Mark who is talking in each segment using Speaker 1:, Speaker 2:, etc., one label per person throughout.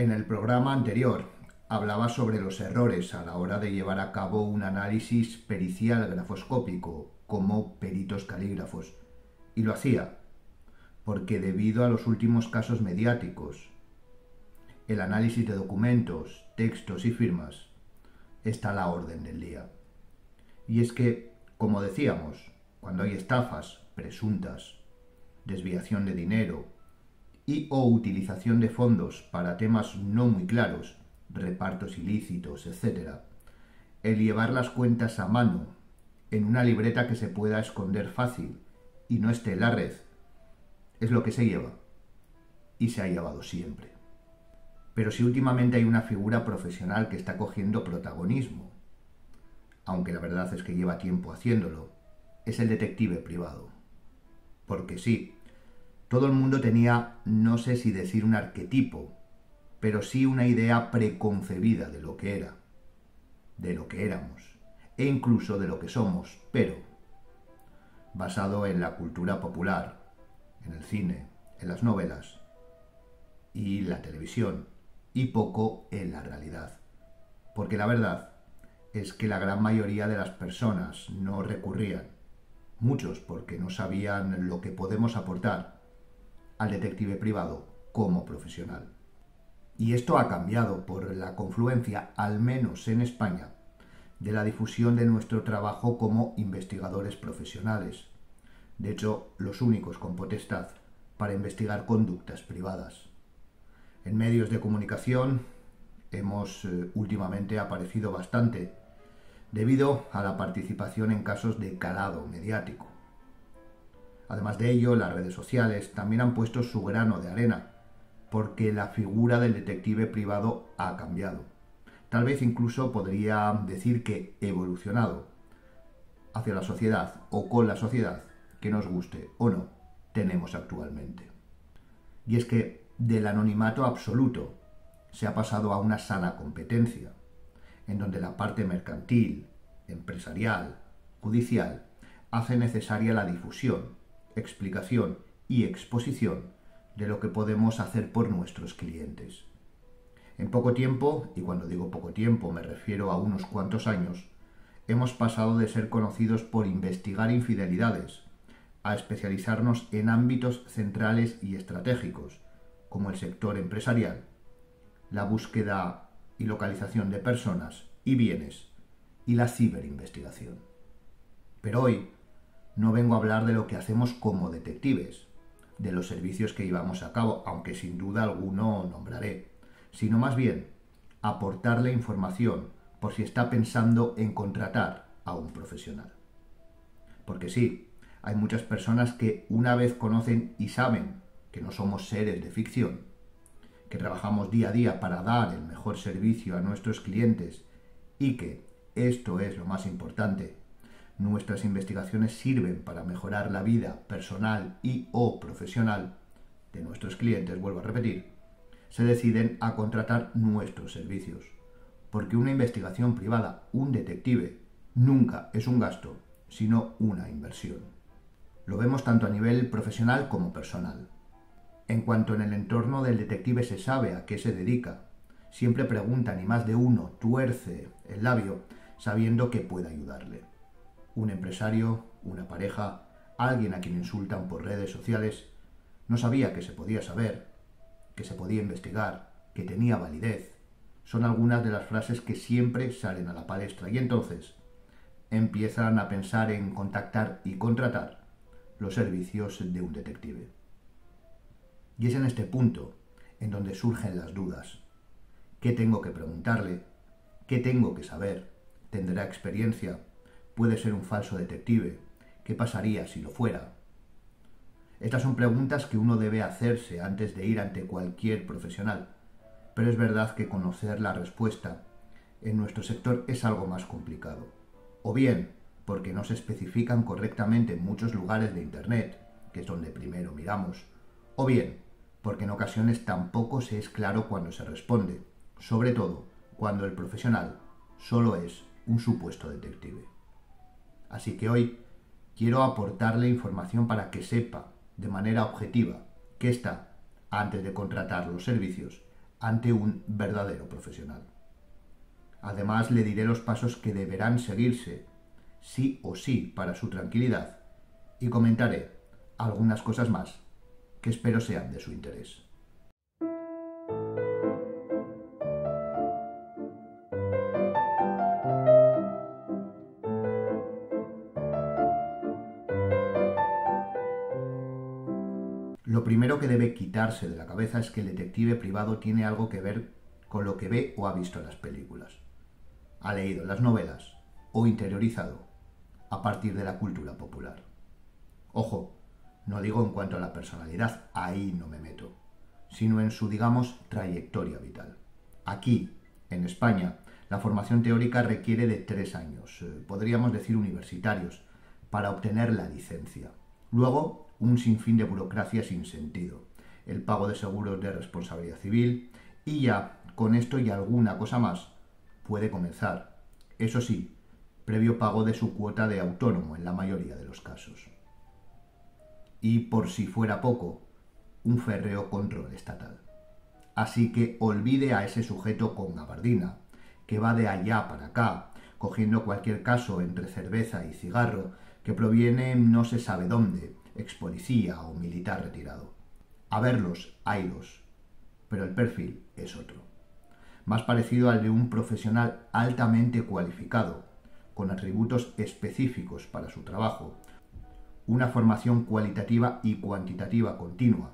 Speaker 1: En el programa anterior hablaba sobre los errores a la hora de llevar a cabo un análisis pericial grafoscópico como peritos calígrafos. Y lo hacía porque debido a los últimos casos mediáticos, el análisis de documentos, textos y firmas está a la orden del día. Y es que, como decíamos, cuando hay estafas presuntas, desviación de dinero y o utilización de fondos para temas no muy claros, repartos ilícitos, etc., el llevar las cuentas a mano en una libreta que se pueda esconder fácil y no esté en la red, es lo que se lleva y se ha llevado siempre. Pero si últimamente hay una figura profesional que está cogiendo protagonismo, aunque la verdad es que lleva tiempo haciéndolo, es el detective privado. Porque sí, todo el mundo tenía, no sé si decir un arquetipo, pero sí una idea preconcebida de lo que era, de lo que éramos, e incluso de lo que somos, pero basado en la cultura popular, en el cine, en las novelas y la televisión, y poco en la realidad. Porque la verdad es que la gran mayoría de las personas no recurrían, muchos porque no sabían lo que podemos aportar al detective privado como profesional. Y esto ha cambiado por la confluencia, al menos en España, de la difusión de nuestro trabajo como investigadores profesionales. De hecho, los únicos con potestad para investigar conductas privadas. En medios de comunicación hemos últimamente aparecido bastante debido a la participación en casos de calado mediático. Además de ello, las redes sociales también han puesto su grano de arena, porque la figura del detective privado ha cambiado. Tal vez incluso podría decir que evolucionado hacia la sociedad o con la sociedad que nos guste o no tenemos actualmente. Y es que del anonimato absoluto se ha pasado a una sana competencia, en donde la parte mercantil, empresarial, judicial, hace necesaria la difusión, explicación y exposición de lo que podemos hacer por nuestros clientes. En poco tiempo, y cuando digo poco tiempo me refiero a unos cuantos años, hemos pasado de ser conocidos por investigar infidelidades a especializarnos en ámbitos centrales y estratégicos, como el sector empresarial, la búsqueda y localización de personas y bienes y la ciberinvestigación. Pero hoy no vengo a hablar de lo que hacemos como detectives, de los servicios que llevamos a cabo, aunque sin duda alguno nombraré, sino más bien aportarle información por si está pensando en contratar a un profesional. Porque sí, hay muchas personas que una vez conocen y saben que no somos seres de ficción, que trabajamos día a día para dar el mejor servicio a nuestros clientes y que, esto es lo más importante, nuestras investigaciones sirven para mejorar la vida personal y o profesional de nuestros clientes, vuelvo a repetir, se deciden a contratar nuestros servicios. Porque una investigación privada, un detective, nunca es un gasto, sino una inversión. Lo vemos tanto a nivel profesional como personal. En cuanto en el entorno del detective se sabe a qué se dedica, siempre preguntan y más de uno tuerce el labio sabiendo que puede ayudarle. Un empresario, una pareja, alguien a quien insultan por redes sociales, no sabía que se podía saber, que se podía investigar, que tenía validez. Son algunas de las frases que siempre salen a la palestra y entonces empiezan a pensar en contactar y contratar los servicios de un detective. Y es en este punto en donde surgen las dudas. ¿Qué tengo que preguntarle? ¿Qué tengo que saber? ¿Tendrá experiencia? ¿Puede ser un falso detective? ¿Qué pasaría si lo fuera? Estas son preguntas que uno debe hacerse antes de ir ante cualquier profesional, pero es verdad que conocer la respuesta en nuestro sector es algo más complicado. O bien porque no se especifican correctamente en muchos lugares de Internet, que es donde primero miramos, o bien porque en ocasiones tampoco se es claro cuando se responde, sobre todo cuando el profesional solo es un supuesto detective. Así que hoy quiero aportarle información para que sepa de manera objetiva que está, antes de contratar los servicios, ante un verdadero profesional. Además, le diré los pasos que deberán seguirse, sí o sí, para su tranquilidad, y comentaré algunas cosas más que espero sean de su interés. Lo primero que debe quitarse de la cabeza es que el detective privado tiene algo que ver con lo que ve o ha visto en las películas, ha leído las novelas o interiorizado a partir de la cultura popular. Ojo, no digo en cuanto a la personalidad, ahí no me meto, sino en su, digamos, trayectoria vital. Aquí, en España, la formación teórica requiere de 3 años, podríamos decir universitarios, para obtener la licencia. Luego, un sinfín de burocracia sin sentido, el pago de seguros de responsabilidad civil y ya, con esto y alguna cosa más, puede comenzar. Eso sí, previo pago de su cuota de autónomo en la mayoría de los casos. Y por si fuera poco, un férreo control estatal. Así que olvide a ese sujeto con gabardina, que va de allá para acá, cogiendo cualquier caso entre cerveza y cigarro, que proviene no se sabe dónde, ex policía o militar retirado. A verlos, haylos, pero el perfil es otro. Más parecido al de un profesional altamente cualificado, con atributos específicos para su trabajo, una formación cualitativa y cuantitativa continua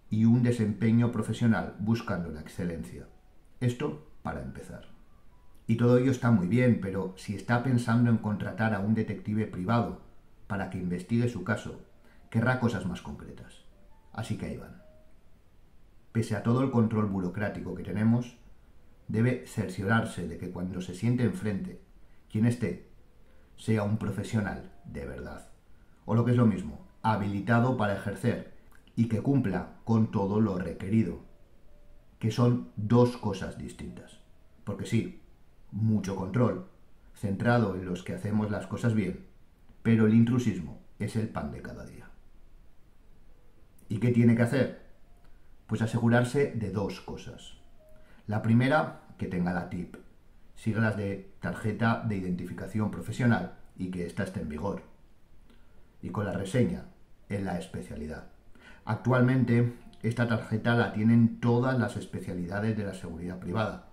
Speaker 1: y un desempeño profesional buscando la excelencia. Esto para empezar. Y todo ello está muy bien, pero si está pensando en contratar a un detective privado para que investigue su caso, querrá cosas más concretas. Así que ahí van. Pese a todo el control burocrático que tenemos, debe cerciorarse de que cuando se siente enfrente, quien esté, sea un profesional de verdad. O lo que es lo mismo, habilitado para ejercer y que cumpla con todo lo requerido, que son dos cosas distintas. Porque sí, mucho control, centrado en los que hacemos las cosas bien, pero el intrusismo es el pan de cada día. ¿Y qué tiene que hacer? Pues asegurarse de dos cosas. La primera, que tenga la TIP, siglas de tarjeta de identificación profesional, y que ésta esté en vigor. Y con la reseña en la especialidad. Actualmente, esta tarjeta la tienen todas las especialidades de la seguridad privada.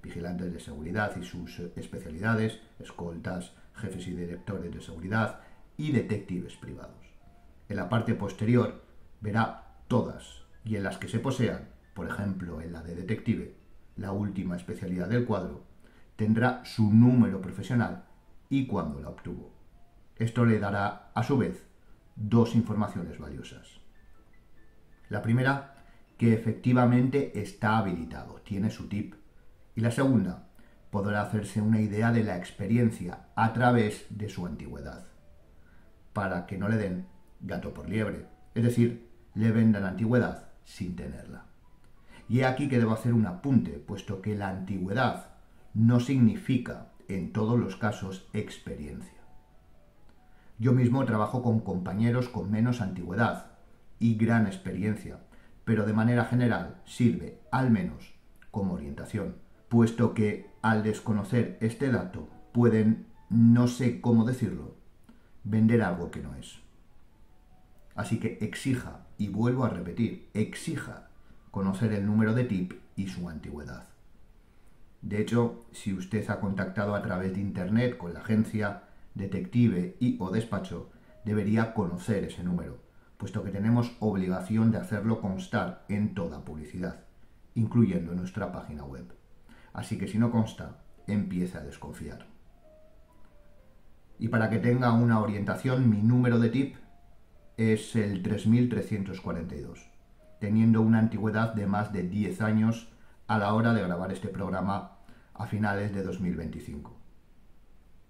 Speaker 1: Vigilantes de seguridad y sus especialidades, escoltas, jefes y directores de seguridad y detectives privados. En la parte posterior verá todas, y en las que se posean, por ejemplo en la de detective, la última especialidad del cuadro, tendrá su número profesional y cuándo la obtuvo. Esto le dará, a su vez, dos informaciones valiosas. La primera, que efectivamente está habilitado, tiene su TIP. Y la segunda, podrá hacerse una idea de la experiencia a través de su antigüedad, para que no le den gato por liebre, es decir, le vendan antigüedad sin tenerla. Y he aquí que debo hacer un apunte, puesto que la antigüedad no significa, en todos los casos, experiencia. Yo mismo trabajo con compañeros con menos antigüedad y gran experiencia, pero de manera general sirve, al menos, como orientación, puesto que, al desconocer este dato, pueden, no sé cómo decirlo, vender algo que no es. Así que exija, y vuelvo a repetir, exija conocer el número de TIP y su antigüedad. De hecho, si usted ha contactado a través de Internet con la agencia, detective y o despacho, debería conocer ese número, puesto que tenemos obligación de hacerlo constar en toda publicidad, incluyendo en nuestra página web. Así que si no consta, empiece a desconfiar. Y para que tenga una orientación, mi número de TIP es el 3342, teniendo una antigüedad de más de 10 años a la hora de grabar este programa a finales de 2025.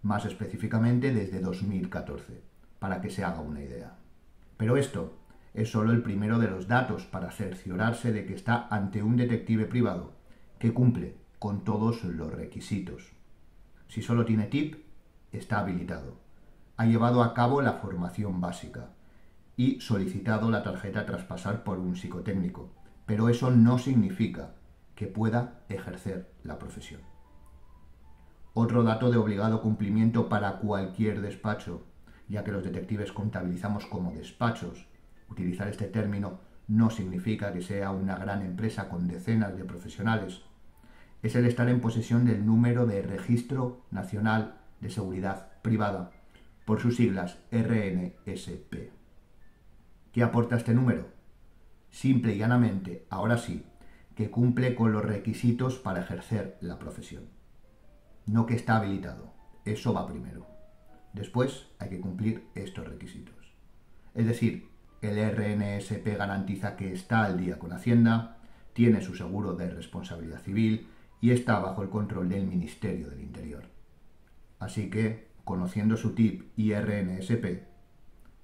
Speaker 1: Más específicamente desde 2014, para que se haga una idea. Pero esto es solo el primero de los datos para cerciorarse de que está ante un detective privado que cumple con todos los requisitos. Si solo tiene TIP, está habilitado. Ha llevado a cabo la formación básica y solicitado la tarjeta tras pasar por un psicotécnico. Pero eso no significa que pueda ejercer la profesión. Otro dato de obligado cumplimiento para cualquier despacho, ya que los detectives contabilizamos como despachos. Utilizar este término no significa que sea una gran empresa con decenas de profesionales. Es el estar en posesión del número de Registro Nacional de Seguridad Privada, por sus siglas RNSP. ¿Qué aporta este número? Simple y llanamente, ahora sí, que cumple con los requisitos para ejercer la profesión. No que está habilitado, eso va primero. Después hay que cumplir estos requisitos. Es decir, el RNSP garantiza que está al día con Hacienda, tiene su seguro de responsabilidad civil y está bajo el control del Ministerio del Interior. Así que, conociendo su TIP y RNSP,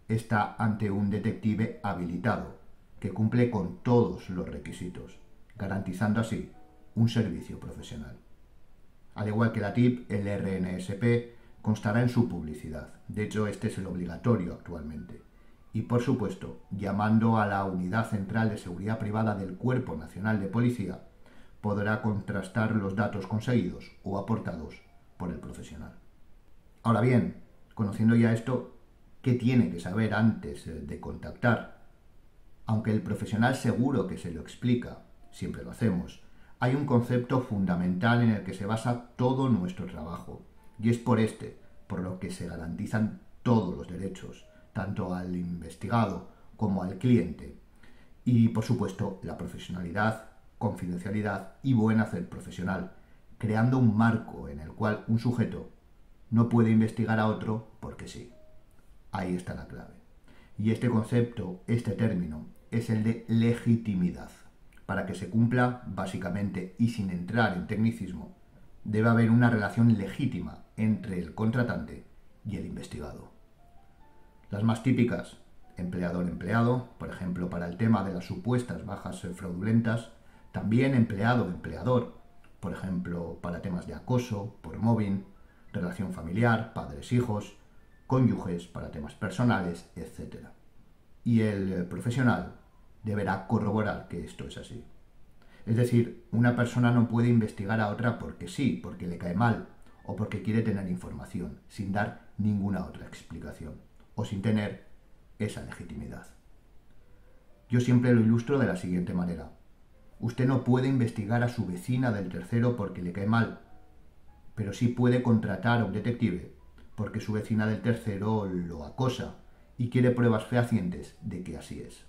Speaker 1: está ante un detective habilitado, que cumple con todos los requisitos, garantizando así un servicio profesional. Al igual que la TIP, el RNSP constará en su publicidad. De hecho, este es el obligatorio actualmente. Y, por supuesto, llamando a la Unidad Central de Seguridad Privada del Cuerpo Nacional de Policía, podrá contrastar los datos conseguidos o aportados por el profesional. Ahora bien, conociendo ya esto, ¿qué tiene que saber antes de contactar? Aunque el profesional seguro que se lo explica, siempre lo hacemos, hay un concepto fundamental en el que se basa todo nuestro trabajo, y es por lo que se garantizan todos los derechos, tanto al investigado como al cliente, y por supuesto la profesionalidad, confidencialidad y buen hacer profesional, creando un marco en el cual un sujeto no puede investigar a otro porque sí. Ahí está la clave. Y este concepto, este término, es el de legitimidad. Para que se cumpla, básicamente, y sin entrar en tecnicismo, debe haber una relación legítima entre el contratante y el investigado. Las más típicas, empleador-empleado, por ejemplo, para el tema de las supuestas bajas fraudulentas, también empleado-empleador, por ejemplo, para temas de acoso, por mobbing, relación familiar, padres-hijos, cónyuges para temas personales, etc. Y el profesional deberá corroborar que esto es así. Es decir, una persona no puede investigar a otra porque sí, porque le cae mal, o porque quiere tener información, sin dar ninguna otra explicación, o sin tener esa legitimidad. Yo siempre lo ilustro de la siguiente manera. Usted no puede investigar a su vecina del tercero porque le cae mal, pero sí puede contratar a un detective porque su vecina del tercero lo acosa y quiere pruebas fehacientes de que así es.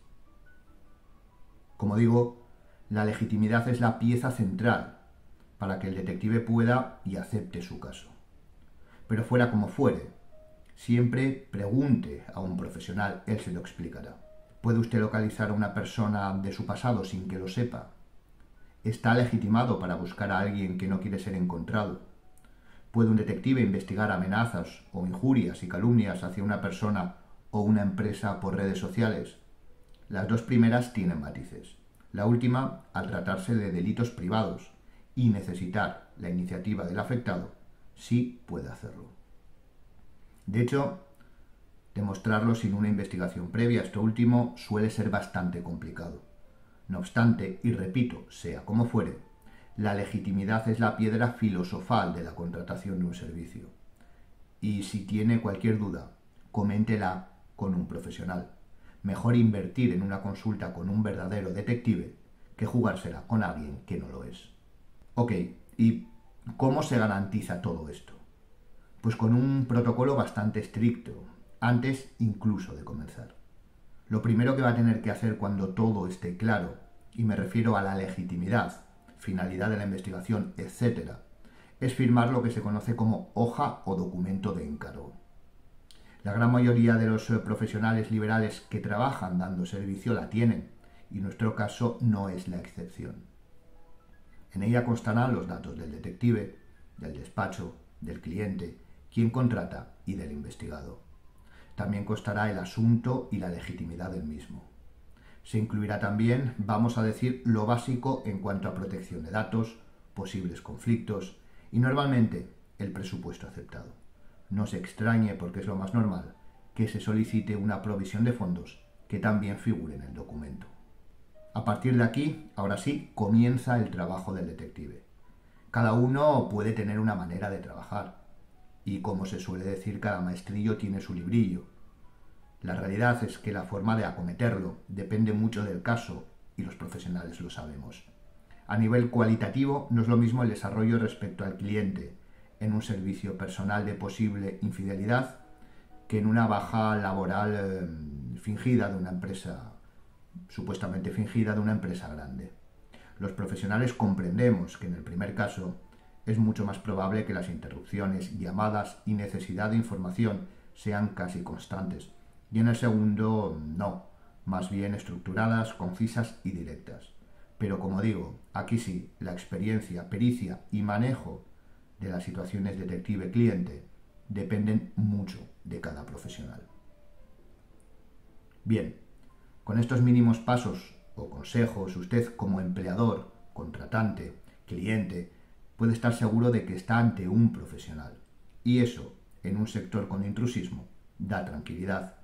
Speaker 1: Como digo, la legitimidad es la pieza central para que el detective pueda y acepte su caso. Pero fuera como fuere, siempre pregunte a un profesional, él se lo explicará. ¿Puede usted localizar a una persona de su pasado sin que lo sepa? ¿Está legitimado para buscar a alguien que no quiere ser encontrado? ¿Puede un detective investigar amenazas o injurias y calumnias hacia una persona o una empresa por redes sociales? Las dos primeras tienen matices. La última, al tratarse de delitos privados y necesitar la iniciativa del afectado, sí puede hacerlo. De hecho, demostrarlo sin una investigación previa, esto último, suele ser bastante complicado. No obstante, y repito, sea como fuere, la legitimidad es la piedra filosofal de la contratación de un servicio. Y si tiene cualquier duda, coméntela con un profesional. Mejor invertir en una consulta con un verdadero detective que jugársela con alguien que no lo es. Ok, ¿y cómo se garantiza todo esto? Pues con un protocolo bastante estricto, antes incluso de comenzar. Lo primero que va a tener que hacer cuando todo esté claro, y me refiero a la legitimidad, finalidad de la investigación, etc., es firmar lo que se conoce como hoja o documento de encargo. La gran mayoría de los profesionales liberales que trabajan dando servicio la tienen, y nuestro caso no es la excepción. En ella constarán los datos del detective, del despacho, del cliente, quien contrata y del investigado. También constará el asunto y la legitimidad del mismo. Se incluirá también, vamos a decir, lo básico en cuanto a protección de datos, posibles conflictos y normalmente el presupuesto aceptado. No se extrañe, porque es lo más normal, que se solicite una provisión de fondos que también figure en el documento. A partir de aquí, ahora sí, comienza el trabajo del detective. Cada uno puede tener una manera de trabajar y, como se suele decir, cada maestrillo tiene su librillo. La realidad es que la forma de acometerlo depende mucho del caso y los profesionales lo sabemos. A nivel cualitativo, no es lo mismo el desarrollo respecto al cliente en un servicio personal de posible infidelidad que en una baja laboral fingida de una empresa, supuestamente fingida de una empresa grande. Los profesionales comprendemos que en el primer caso es mucho más probable que las interrupciones, llamadas y necesidad de información sean casi constantes, y en el segundo no, más bien estructuradas, concisas y directas. Pero como digo, aquí sí, la experiencia, pericia y manejo de las situaciones detective-cliente dependen mucho de cada profesional. Bien, con estos mínimos pasos o consejos, usted como empleador, contratante, cliente, puede estar seguro de que está ante un profesional. Y eso, en un sector con intrusismo, da tranquilidad.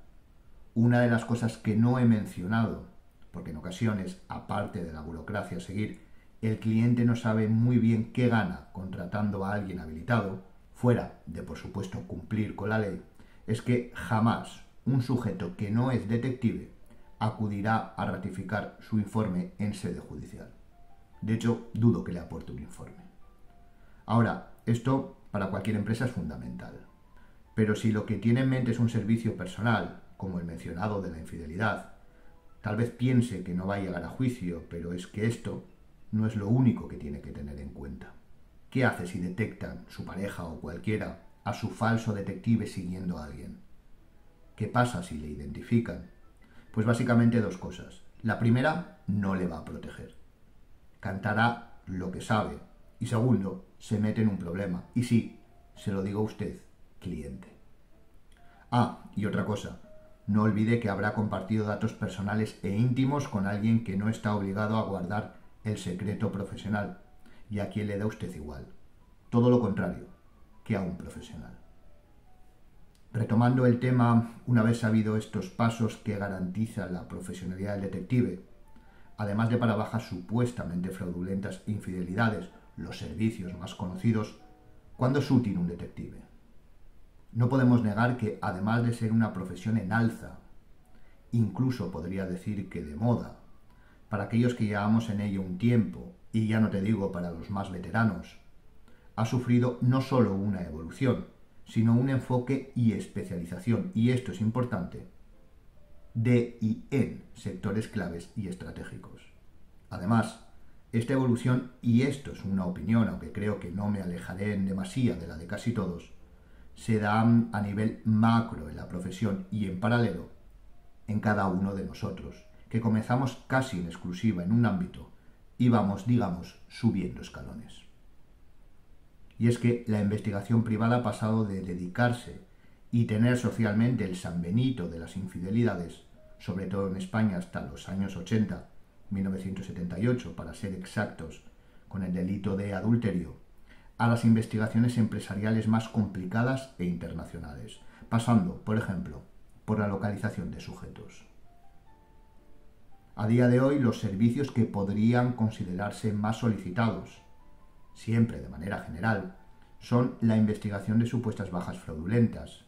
Speaker 1: Una de las cosas que no he mencionado, porque en ocasiones, aparte de la burocracia a seguir, el cliente no sabe muy bien qué gana contratando a alguien habilitado, fuera de, por supuesto, cumplir con la ley, es que jamás un sujeto que no es detective acudirá a ratificar su informe en sede judicial. De hecho, dudo que le aporte un informe. Ahora, esto para cualquier empresa es fundamental. Pero si lo que tiene en mente es un servicio personal, como el mencionado de la infidelidad, tal vez piense que no va a llegar a juicio, pero es que esto no es lo único que tiene que tener en cuenta. ¿Qué hace si detectan, su pareja o cualquiera, a su falso detective siguiendo a alguien? ¿Qué pasa si le identifican? Pues básicamente dos cosas. La primera, no le va a proteger. Cantará lo que sabe. Y segundo, se mete en un problema. Y sí, se lo digo a usted, cliente. Ah, y otra cosa. No olvide que habrá compartido datos personales e íntimos con alguien que no está obligado a guardar el secreto profesional y a quien le da usted igual. Todo lo contrario que a un profesional. Retomando el tema, una vez sabido estos pasos que garantizan la profesionalidad del detective, además de para bajas supuestamente fraudulentas e infidelidades, los servicios más conocidos, ¿cuándo es útil un detective? No podemos negar que, además de ser una profesión en alza, incluso podría decir que de moda, para aquellos que llevamos en ello un tiempo, y ya no te digo para los más veteranos, ha sufrido no solo una evolución, sino un enfoque y especialización, y esto es importante, de y en sectores claves y estratégicos. Además, esta evolución, y esto es una opinión, aunque creo que no me alejaré en demasía de la de casi todos, se da a nivel macro en la profesión y en paralelo en cada uno de nosotros, que comenzamos casi en exclusiva en un ámbito y vamos, digamos, subiendo escalones. Y es que la investigación privada ha pasado de dedicarse y tener socialmente el San Benito de las infidelidades, sobre todo en España hasta los años 80, 1978 para ser exactos, con el delito de adulterio, a las investigaciones empresariales más complicadas e internacionales, pasando, por ejemplo, por la localización de sujetos. A día de hoy, los servicios que podrían considerarse más solicitados, siempre de manera general, son la investigación de supuestas bajas fraudulentas,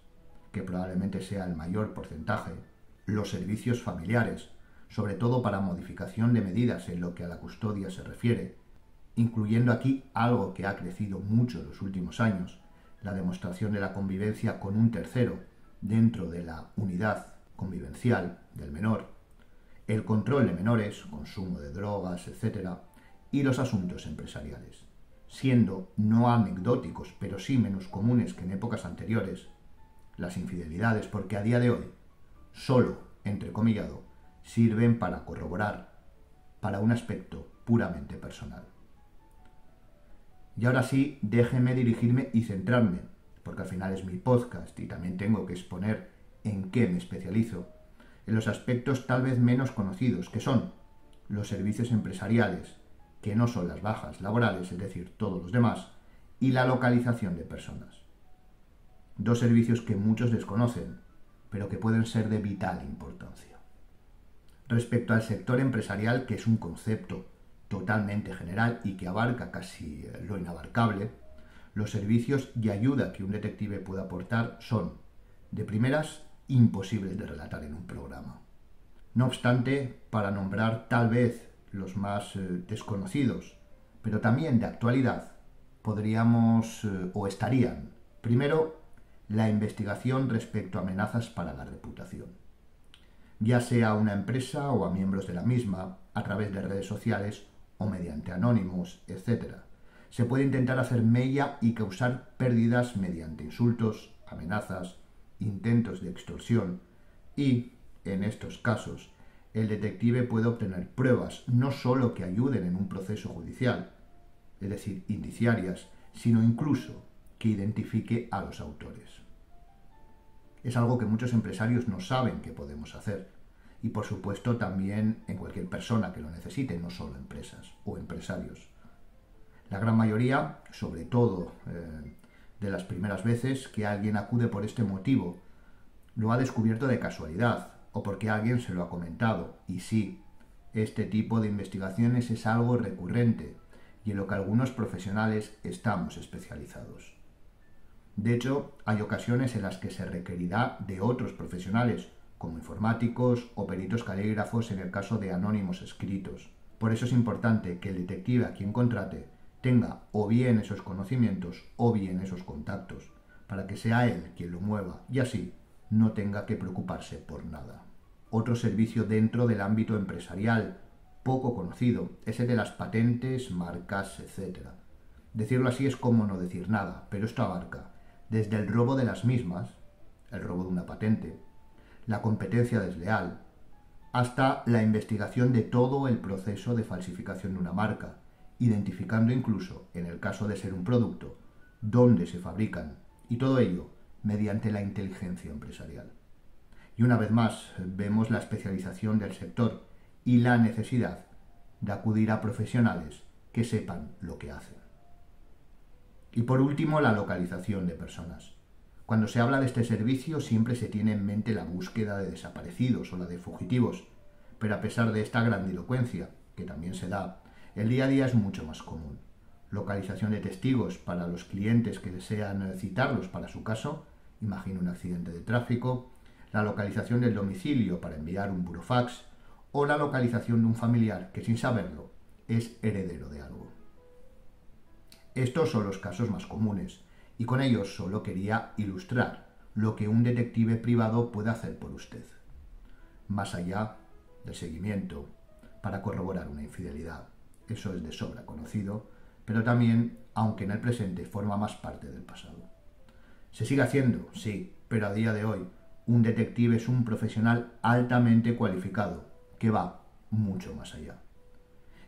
Speaker 1: que probablemente sea el mayor porcentaje, los servicios familiares, sobre todo para modificación de medidas en lo que a la custodia se refiere, incluyendo aquí algo que ha crecido mucho en los últimos años, la demostración de la convivencia con un tercero dentro de la unidad convivencial del menor, el control de menores, consumo de drogas, etc., y los asuntos empresariales, siendo no anecdóticos, pero sí menos comunes que en épocas anteriores, las infidelidades, porque a día de hoy, solo, entrecomillado, sirven para corroborar, para un aspecto puramente personal. Y ahora sí, déjeme dirigirme y centrarme, porque al final es mi podcast y también tengo que exponer en qué me especializo, en los aspectos tal vez menos conocidos, que son los servicios empresariales, que no son las bajas laborales, es decir, todos los demás, y la localización de personas. Dos servicios que muchos desconocen, pero que pueden ser de vital importancia. Respecto al sector empresarial, que es un concepto totalmente general y que abarca casi lo inabarcable, los servicios y ayuda que un detective puede aportar son, de primeras, imposibles de relatar en un programa. No obstante, para nombrar tal vez los más desconocidos, pero también de actualidad, podríamos o estarían, primero, la investigación respecto a amenazas para la reputación, ya sea a una empresa o a miembros de la misma, a través de redes sociales o mediante anónimos, etc. Se puede intentar hacer mella y causar pérdidas mediante insultos, amenazas, intentos de extorsión y, en estos casos, el detective puede obtener pruebas no solo que ayuden en un proceso judicial, es decir, indiciarias, sino incluso que identifique a los autores. Es algo que muchos empresarios no saben que podemos hacer y, por supuesto, también en cualquier persona que lo necesite, no solo empresas o empresarios. La gran mayoría, sobre todo de las primeras veces que alguien acude por este motivo, lo ha descubierto de casualidad o porque alguien se lo ha comentado. Y sí, este tipo de investigaciones es algo recurrente y en lo que algunos profesionales estamos especializados. De hecho, hay ocasiones en las que se requerirá de otros profesionales, como informáticos o peritos calígrafos en el caso de anónimos escritos. Por eso es importante que el detective a quien contrate tenga o bien esos conocimientos o bien esos contactos, para que sea él quien lo mueva y así no tenga que preocuparse por nada. Otro servicio dentro del ámbito empresarial, poco conocido, es el de las patentes, marcas, etc. Decirlo así es como no decir nada, pero esto abarca desde el robo de las mismas, el robo de una patente, la competencia desleal, hasta la investigación de todo el proceso de falsificación de una marca, identificando incluso, en el caso de ser un producto, dónde se fabrican, y todo ello mediante la inteligencia empresarial. Y una vez más vemos la especialización del sector y la necesidad de acudir a profesionales que sepan lo que hacen. Y por último, la localización de personas. Cuando se habla de este servicio siempre se tiene en mente la búsqueda de desaparecidos o la de fugitivos, pero a pesar de esta grandilocuencia, que también se da, el día a día es mucho más común. Localización de testigos para los clientes que desean citarlos para su caso, imagino un accidente de tráfico, la localización del domicilio para enviar un burofax o la localización de un familiar que sin saberlo es heredero de algo. Estos son los casos más comunes y con ellos solo quería ilustrar lo que un detective privado puede hacer por usted, más allá del seguimiento para corroborar una infidelidad. Eso es de sobra conocido, pero también, aunque en el presente forma más parte del pasado. Se sigue haciendo, sí, pero a día de hoy un detective es un profesional altamente cualificado que va mucho más allá.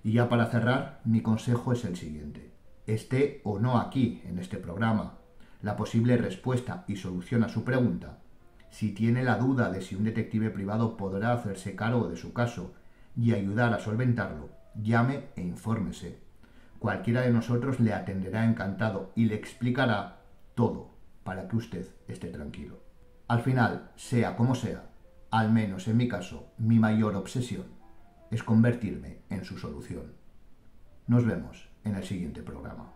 Speaker 1: Y ya para cerrar, mi consejo es el siguiente. Esté o no aquí, en este programa, la posible respuesta y solución a su pregunta, si tiene la duda de si un detective privado podrá hacerse cargo de su caso y ayudar a solventarlo, llame e infórmese. Cualquiera de nosotros le atenderá encantado y le explicará todo para que usted esté tranquilo. Al final, sea como sea, al menos en mi caso, mi mayor obsesión es convertirme en su solución. Nos vemos en el siguiente programa.